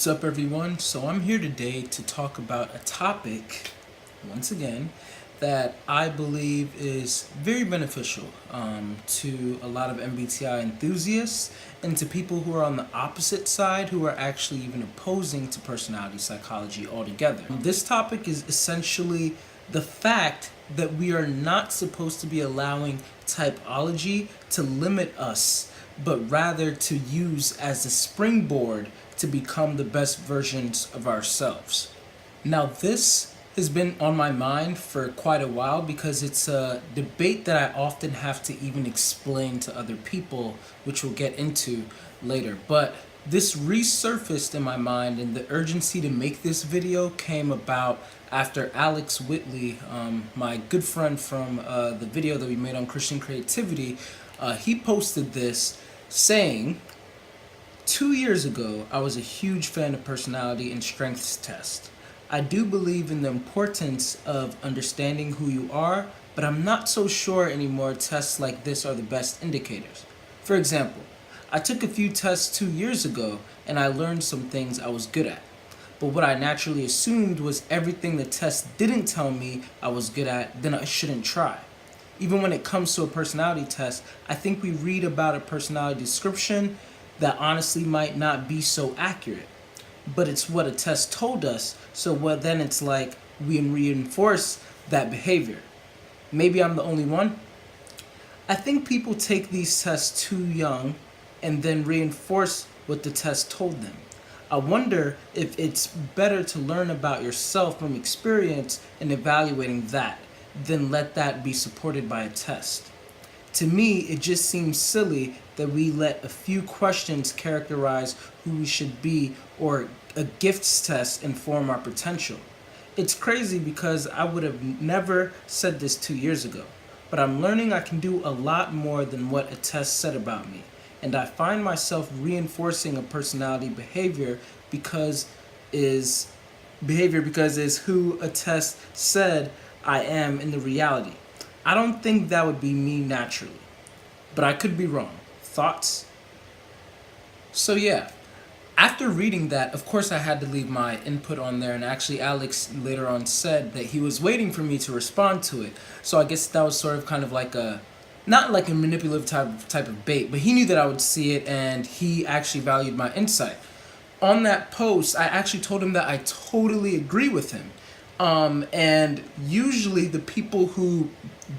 What's up, everyone? So I'm here today to talk about a topic, once again, that I believe is very beneficial to a lot of MBTI enthusiasts and to people who are on the opposite side who are actually even opposing to personality psychology altogether. This topic is essentially the fact that we are not supposed to be allowing typology to limit us, but rather to use as a springboard to become the best versions of ourselves. Now, this has been on my mind for quite a while because it's a debate that I often have to even explain to other people, which we'll get into later. But this resurfaced in my mind, and the urgency to make this video came about after Alex Whitley, my good friend from the video that we made on Christian creativity, he posted this saying, 2 years ago, I was a huge fan of personality and strengths tests. I do believe in the importance of understanding who you are, but I'm not so sure anymore tests like this are the best indicators. For example, I took a few tests 2 years ago and I learned some things I was good at. But what I naturally assumed was everything the test didn't tell me I was good at, then I shouldn't try. Even when it comes to a personality test, I think we read about a personality description that honestly might not be so accurate. But it's what a test told us, so then it's like we reinforce that behavior. Maybe I'm the only one. I think people take these tests too young and then reinforce what the test told them. I wonder if it's better to learn about yourself from experience and evaluating that, than let that be supported by a test. To me, it just seems silly that we let a few questions characterize who we should be, or a gifts test inform our potential. It's crazy because I would have never said this 2 years ago, but I'm learning I can do a lot more than what a test said about me, and I find myself reinforcing a personality behavior because is who a test said I am in the reality. I don't think that would be me naturally, but I could be wrong. Thoughts? So yeah, after reading that, of course I had to leave my input on there, and actually Alex later on said that he was waiting for me to respond to it. So I guess that was sort of kind of like not like a manipulative type of bait, but he knew that I would see it and he actually valued my insight. On that post, I actually told him that I totally agree with him. And usually the people who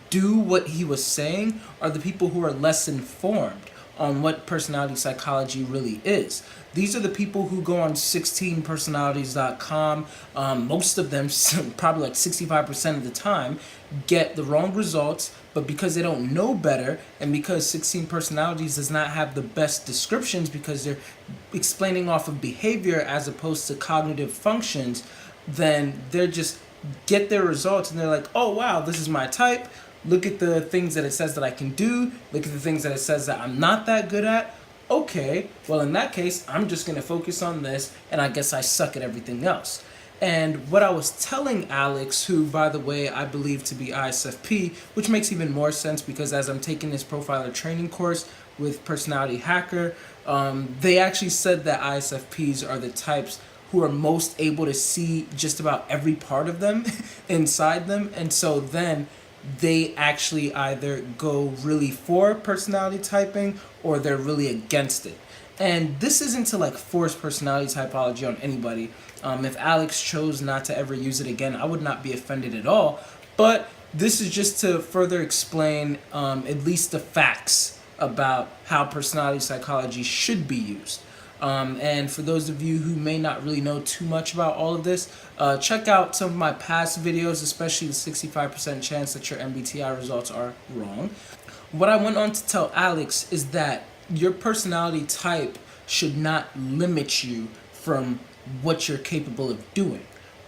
do what he was saying are the people who are less informed on what personality psychology really is. These are the people who go on 16personalities.com. Most of them, probably like 65% of the time, get the wrong results, but because they don't know better, and because 16 Personalities does not have the best descriptions because they're explaining off of behavior as opposed to cognitive functions, then they're just get their results and they're like, oh wow, this is my type. Look at the things that it says that I can do. Look at the things that it says that I'm not that good at. Okay, well in that case, I'm just going to focus on this, and I guess I suck at everything else. And what I was telling Alex, who by the way I believe to be ISFP, which makes even more sense because as I'm taking this profiler training course with Personality Hacker, they actually said that ISFPs are the types who are most able to see just about every part of them inside them. And so then they actually either go really for personality typing or they're really against it. And this isn't to like force personality typology on anybody. If Alex chose not to ever use it again, I would not be offended at all. But this is just to further explain at least the facts about how personality psychology should be used. And for those of you who may not really know too much about all of this, check out some of my past videos, especially the 65% chance that your MBTI results are wrong. What I went on to tell Alex is that your personality type should not limit you from what you're capable of doing.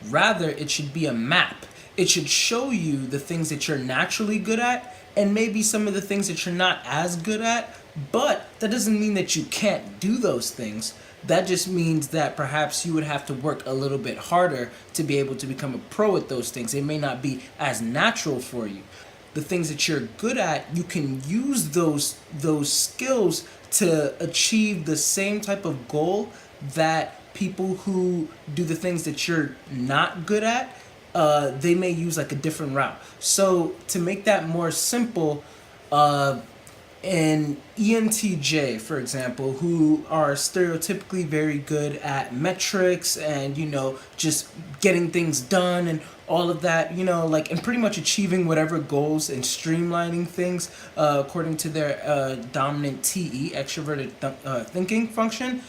Rather, it should be a map. It should show you the things that you're naturally good at and maybe some of the things that you're not as good at. But that doesn't mean that you can't do those things. That just means that perhaps you would have to work a little bit harder to be able to become a pro at those things. They may not be as natural for you. The things that you're good at, you can use those skills to achieve the same type of goal that people who do the things that you're not good at, they may use like a different route. So to make that more simple, an ENTJ, for example, who are stereotypically very good at metrics and, just getting things done and all of that, like, and pretty much achieving whatever goals and streamlining things according to their dominant TE, extroverted thinking function,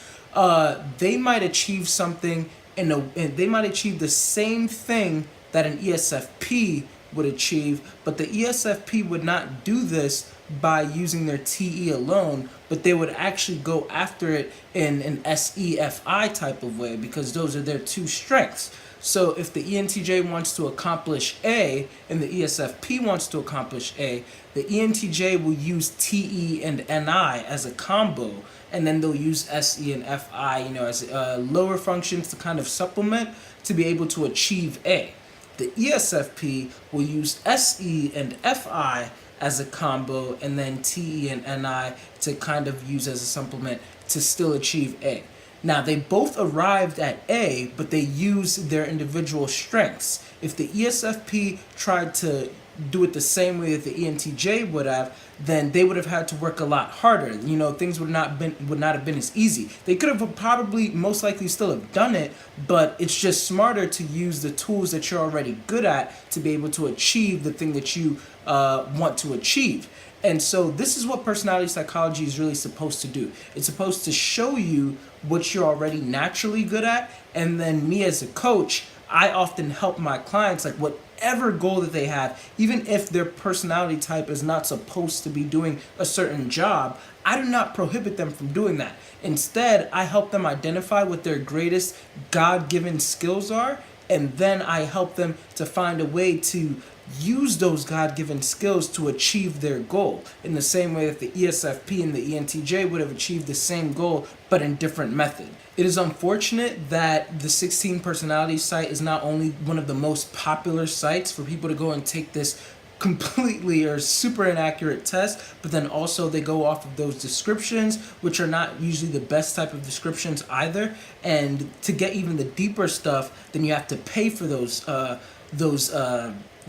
they might achieve something and they might achieve the same thing that an ESFP would achieve, but the ESFP would not do this by using their TE alone, but they would actually go after it in an SEFI type of way because those are their two strengths. So if the ENTJ wants to accomplish A and the ESFP wants to accomplish A, the ENTJ will use TE and NI as a combo, and then they'll use SE and FI, as lower functions to kind of supplement to be able to achieve A. The ESFP will use SE and FI as a combo, and then TE and NI to kind of use as a supplement to still achieve A. Now, they both arrived at A, but they used their individual strengths. If the ESFP tried to do it the same way that the ENTJ would have, then they would have had to work a lot harder. Things would not have been as easy. They could have probably most likely still have done it, but it's just smarter to use the tools that you're already good at to be able to achieve the thing that you want to achieve. And so this is what personality psychology is really supposed to do. It's supposed to show you what you're already naturally good at, and then me as a coach, I often help my clients, like, whatever goal that they have, even if their personality type is not supposed to be doing a certain job, I do not prohibit them from doing that. Instead, I help them identify what their greatest God-given skills are, and then I help them to find a way to use those God-given skills to achieve their goal, in the same way that the ESFP and the ENTJ would have achieved the same goal, but in different method. It is unfortunate that the 16 personality site is not only one of the most popular sites for people to go and take this completely or super inaccurate test, but then also they go off of those descriptions, which are not usually the best type of descriptions either. And to get even the deeper stuff, then you have to pay for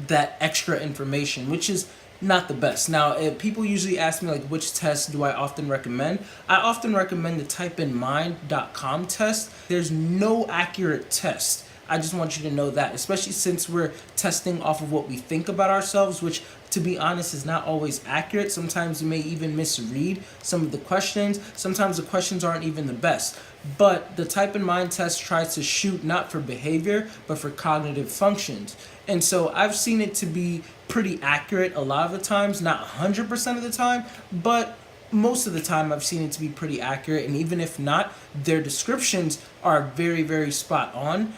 that extra information, which is not the best. Now, people usually ask me, like, which test do I often recommend? I often recommend the typeinmind.com test. There's no accurate test. I just want you to know that, especially since we're testing off of what we think about ourselves, which, to be honest, is not always accurate. Sometimes you may even misread some of the questions. Sometimes the questions aren't even the best. But the Type in Mind test tries to shoot not for behavior, but for cognitive functions. And so I've seen it to be pretty accurate a lot of the times, not 100% of the time, but most of the time I've seen it to be pretty accurate. And even if not, their descriptions are very, very spot on,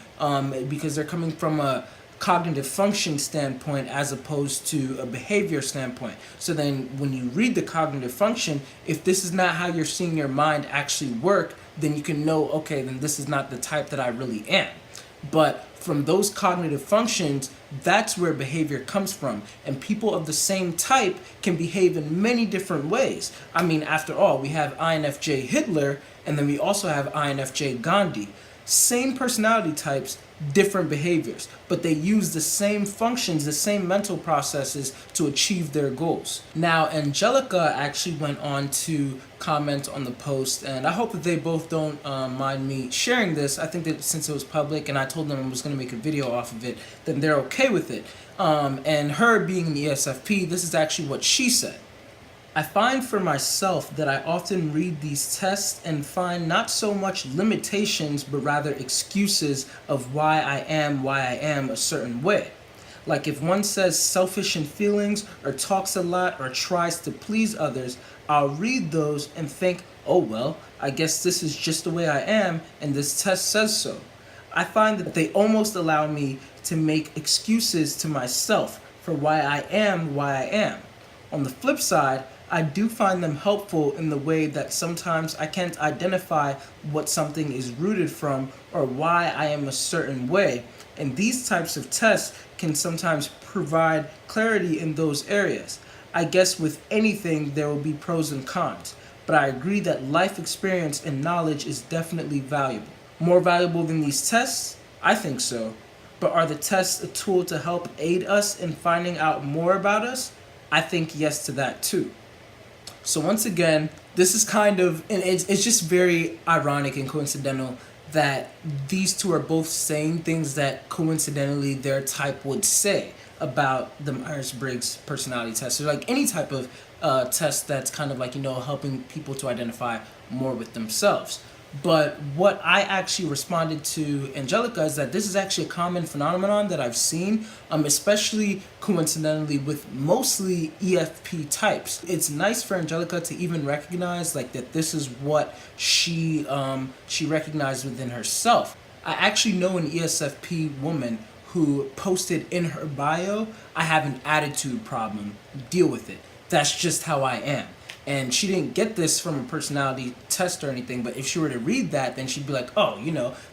because they're coming from a cognitive function standpoint as opposed to a behavior standpoint. So then when you read the cognitive function, if this is not how you're seeing your mind actually work, then you can know, okay, then this is not the type that I really am. But from those cognitive functions, that's where behavior comes from. And people of the same type can behave in many different ways. I mean, after all, we have INFJ Hitler, and then we also have INFJ Gandhi. Same personality types, different behaviors, but they use the same functions, the same mental processes to achieve their goals. Now, Angelica actually went on to comment on the post, and I hope that they both don't mind me sharing this. I think that since it was public and I told them I was going to make a video off of it, then they're okay with it. And her being an ESFP, this is actually what she said. I find for myself that I often read these tests and find not so much limitations, but rather excuses of why I am a certain way. Like if one says selfish in feelings or talks a lot or tries to please others, I'll read those and think, oh well, I guess this is just the way I am and this test says so. I find that they almost allow me to make excuses to myself for why I am. On the flip side, I do find them helpful in the way that sometimes I can't identify what something is rooted from or why I am a certain way. And these types of tests can sometimes provide clarity in those areas. I guess with anything there will be pros and cons, but I agree that life experience and knowledge is definitely valuable. more valuable than these tests? I think so. But are the tests a tool to help aid us in finding out more about us? I think yes to that too. So once again, this is kind of, and it's just very ironic and coincidental that these two are both saying things that coincidentally their type would say about the Myers-Briggs personality test, or like any type of test that's kind of like, helping people to identify more with themselves. But what I actually responded to Angelica is that this is actually a common phenomenon that I've seen, especially coincidentally with mostly EFP types. It's nice for Angelica to even recognize like that this is what she recognized within herself. I actually know an ESFP woman who posted in her bio, "I have an attitude problem, deal with it. That's just how I am." And she didn't get this from a personality test or anything, but if she were to read that, then she'd be like, "Oh,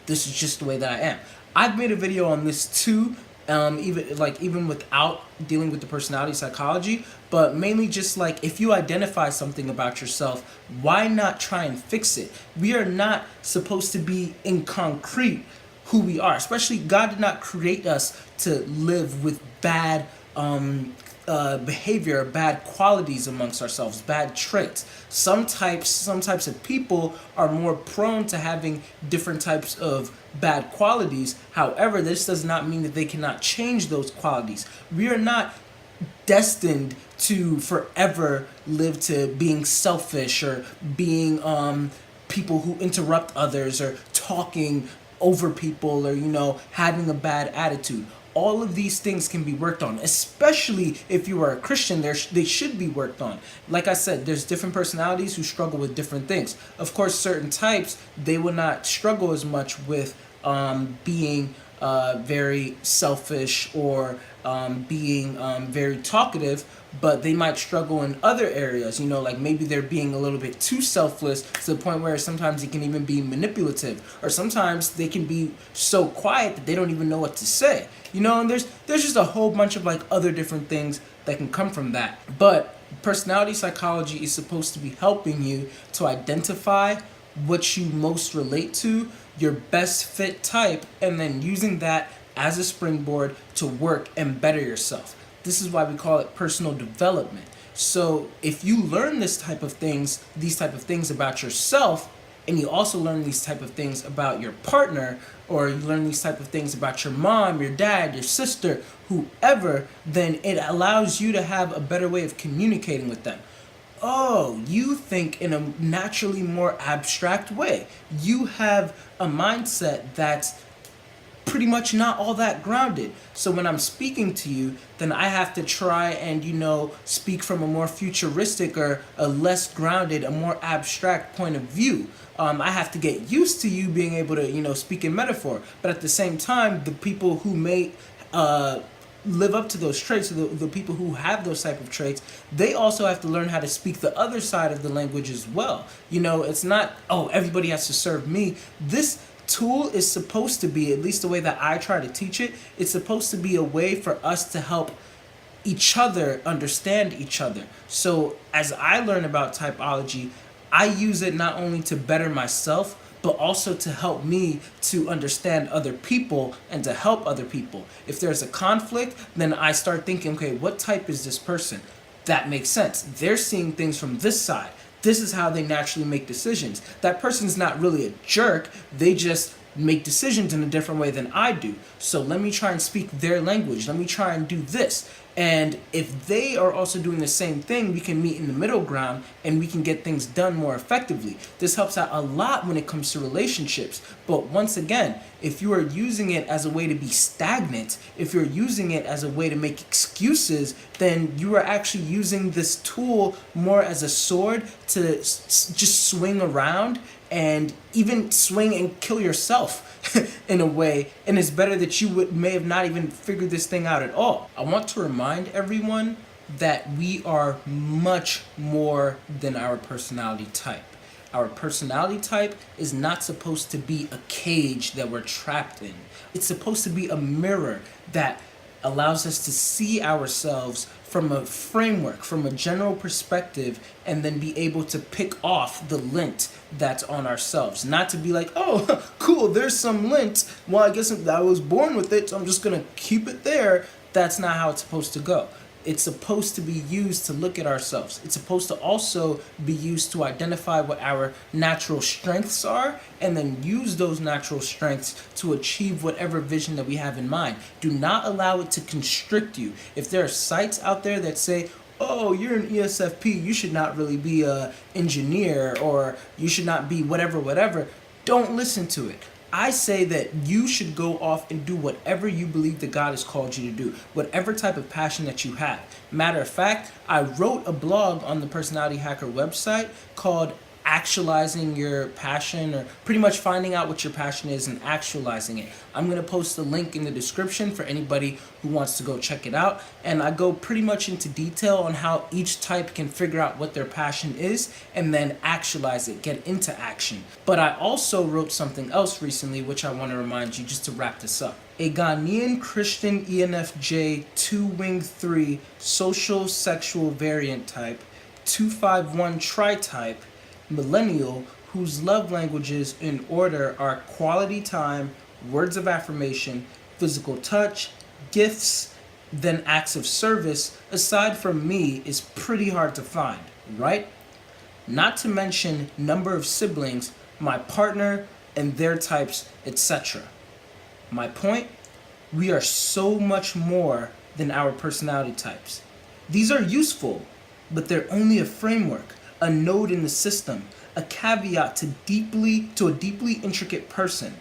this is just the way that I am." I've made a video on this too, even without dealing with the personality psychology, but mainly just like if you identify something about yourself, why not try and fix it? We are not supposed to be in concrete who we are, especially God did not create us to live with bad behavior, bad qualities amongst ourselves, bad traits. Some types of people are more prone to having different types of bad qualities. However, this does not mean that they cannot change those qualities. We are not destined to forever live to being selfish or being people who interrupt others or talking over people or having a bad attitude. All of these things can be worked on, especially if you are a Christian. They should be worked on. Like I said, there's different personalities who struggle with different things. Of course, certain types, they will not struggle as much with being very selfish or being very talkative, but they might struggle in other areas, like maybe they're being a little bit too selfless to the point where sometimes it can even be manipulative, or sometimes they can be so quiet that they don't even know what to say, and there's just a whole bunch of like other different things that can come from that. But personality psychology is supposed to be helping you to identify what you most relate to, your best fit type, and then using that as a springboard to work and better yourself. This is why we call it personal development. So if you learn these type of things about yourself, and you also learn these type of things about your partner, or you learn these type of things about your mom, your dad, your sister, whoever, then it allows you to have a better way of communicating with them. Oh, you think in a naturally more abstract way. You have a mindset that's pretty much not all that grounded. So when I'm speaking to you, then I have to try and, speak from a more futuristic or a less grounded, a more abstract point of view. I have to get used to you being able to, speak in metaphor. But at the same time, the people who may live up to those traits, the people who have those type of traits, they also have to learn how to speak the other side of the language as well. It's not, oh, everybody has to serve me. This tool is supposed to be, at least the way that I try to teach it, it's supposed to be a way for us to help each other understand each other. So as I learn about typology, I use it not only to better myself, but also to help me to understand other people and to help other people. If there's a conflict, then I start thinking, okay, what type is this person? That makes sense. They're seeing things from this side. This is how they naturally make decisions. That person's not really a jerk. They just make decisions in a different way than I do. So let me try and speak their language. Let me try and do this. And if they are also doing the same thing, we can meet in the middle ground and we can get things done more effectively. This helps out a lot when it comes to relationships. But once again, if you are using it as a way to be stagnant, if you're using it as a way to make excuses, then you are actually using this tool more as a sword to just swing around and even swing and kill yourself in a way, and it's better that you may have not even figured this thing out at all. I want to remind everyone that we are much more than our personality type. Our personality type is not supposed to be a cage that we're trapped in. It's supposed to be a mirror that allows us to see ourselves from a framework, from a general perspective, and then be able to pick off the lint that's on ourselves. Not to be like, oh, cool, there's some lint. Well, I guess I was born with it, so I'm just going to keep it there. That's not how it's supposed to go. It's supposed to be used to look at ourselves. It's supposed to also be used to identify what our natural strengths are and then use those natural strengths to achieve whatever vision that we have in mind. Do not allow it to constrict you. If there are sites out there that say, oh, you're an ESFP, you should not really be an engineer, or you should not be whatever, don't listen to it. I say that you should go off and do whatever you believe that God has called you to do, whatever type of passion that you have. Matter of fact, I wrote a blog on the Personality Hacker website called Actualizing Your Passion, or pretty much finding out what your passion is and actualizing it. I'm going to post a link in the description for anybody who wants to go check it out. And I go pretty much into detail on how each type can figure out what their passion is and then actualize it, get into action. But I also wrote something else recently, which I want to remind you just to wrap this up. A Ghanaian Christian ENFJ 2-wing 3 social sexual variant type, 251 tri-type, millennial, whose love languages in order are quality time, words of affirmation, physical touch, gifts, then acts of service, aside from me, is pretty hard to find, right? Not to mention number of siblings, my partner, and their types, etc. My point? We are so much more than our personality types. These are useful, but they're only a framework, a node in the system, a caveat to a deeply intricate person.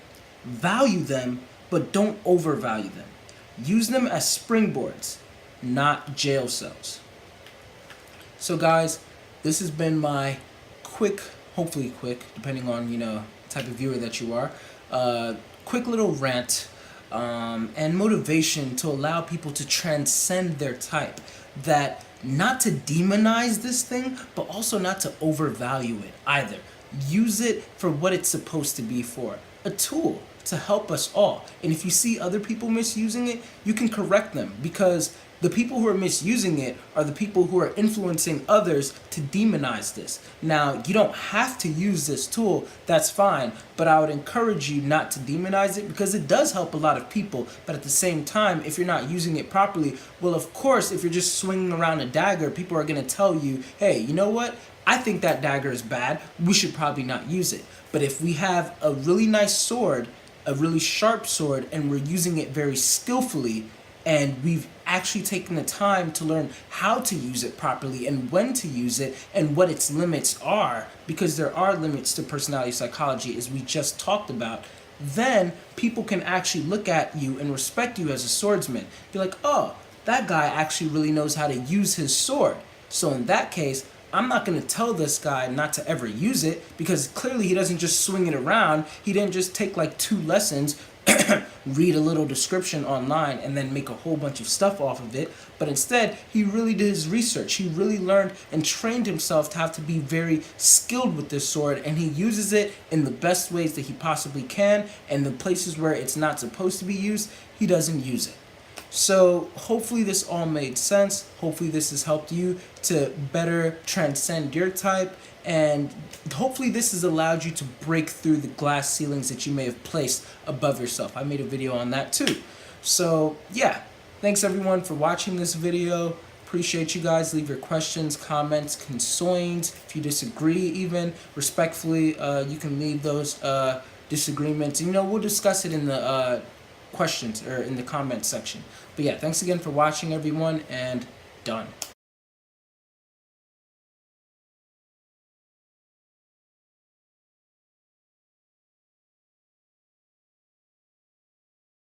Value them, but don't overvalue them. Use them as springboards, not jail cells. So guys, this has been my quick, hopefully quick, depending on, type of viewer that you are, quick little rant and motivation to allow people to transcend their type. That not to demonize this thing, but also not to overvalue it either. Use it for what it's supposed to be for. A tool to help us all. And if you see other people misusing it, you can correct them, because the people who are misusing it are the people who are influencing others to demonize this. Now, you don't have to use this tool, that's fine, but I would encourage you not to demonize it, because it does help a lot of people. But at the same time, if you're not using it properly, well, of course, if you're just swinging around a dagger, people are going to tell you, hey, you know what? I think that dagger is bad. We should probably not use it. But if we have a really nice sword, a really sharp sword, and we're using it very skillfully, and we've actually taken the time to learn how to use it properly and when to use it and what its limits are, because there are limits to personality psychology, as we just talked about, then people can actually look at you and respect you as a swordsman. Be like, oh, that guy actually really knows how to use his sword. So in that case, I'm not going to tell this guy not to ever use it, because clearly he doesn't just swing it around. He didn't just take like 2 lessons, read a little description online, and then make a whole bunch of stuff off of it. But instead, he really did his research. He really learned and trained himself to have to be very skilled with this sword, and he uses it in the best ways that he possibly can, and the places where it's not supposed to be used, he doesn't use it. So hopefully this all made sense. Hopefully this has helped you to better transcend your type, and hopefully this has allowed you to break through the glass ceilings that you may have placed above yourself. I made a video on that too. So yeah, thanks everyone for watching this video. Appreciate you guys. Leave your questions, comments, concerns. If you disagree, even respectfully, you can leave those disagreements. We'll discuss it in the questions or in the comment section. But yeah, thanks again for watching everyone, and done.